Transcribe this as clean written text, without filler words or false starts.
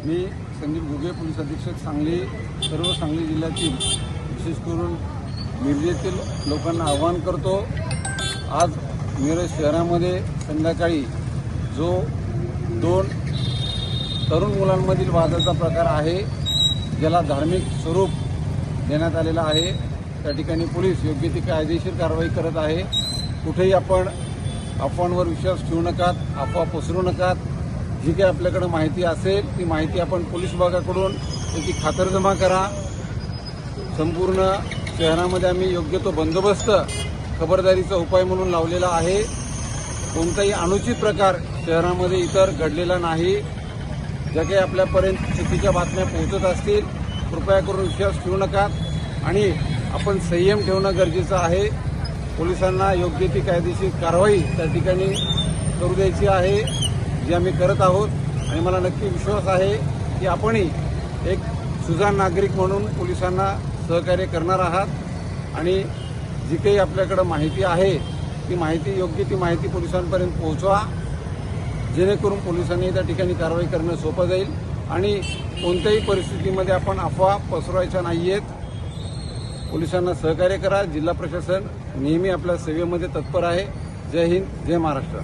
मी Sandeep Ghuge, police अधीक्षक सांगली, सर्व सांगली जिल्ह्यातील विशेष करून मिरजेतील लोकांना आवाहन करतो। आज मिरज शहरामध्ये संध्याकाळी जो 2 तरुण मुलांमधील वादाचा प्रकार आहे, ज्याला धार्मिक स्वरूप देण्यात आलेला आहे, त्या ठिकाणी पोलीस योग्य ती कायदेशीर कारवाई करत आहे। कुठेही आपण अफवांवर विश्वास ठेवू नका, अफवा पसरू नका। जी काही आपल्याकडे माहिती असेल ती माहिती आपण पोलीस विभागाकडून त्याची खातरजमा करा। संपूर्ण शहरामध्ये आम्ही योग्य तो बंदोबस्त खबरदारीचा उपाय म्हणून लावलेला आहे। कोणताही अनुचित प्रकार शहरामध्ये इतर घडलेला नाही। ज्या काही आपल्यापर्यंत चुकीच्या बातम्या पोहोचत असतील कृपया करून विश्वास ठेवू नका आणि आपण संयम ठेवणं गरजेचं आहे। पोलिसांना योग्य ती कायदेशीर कारवाई त्या ठिकाणी करू द्यायची आहे, जी आम्ही करत आहोत। आणि मला नक्की विश्वास आहे की आपणही एक सुजाण नागरिक म्हणून पोलिसांना सहकार्य करणार आहात आणि जी काही आपल्याकडे माहिती आहे ती माहिती योग्य ती माहिती पोलिसांपर्यंत पोहोचवा, जेणेकरून पोलिसांनी त्या ठिकाणी कारवाई करणं सोपं जाईल आणि कोणत्याही परिस्थितीमध्ये आपण अफवा पसरवायच्या नाहीयेत। पोलिसांना सहकार्य करा। जिल्हा प्रशासन नेहमी आपल्या सेवेमध्ये तत्पर आहे। जय हिंद, जय महाराष्ट्र।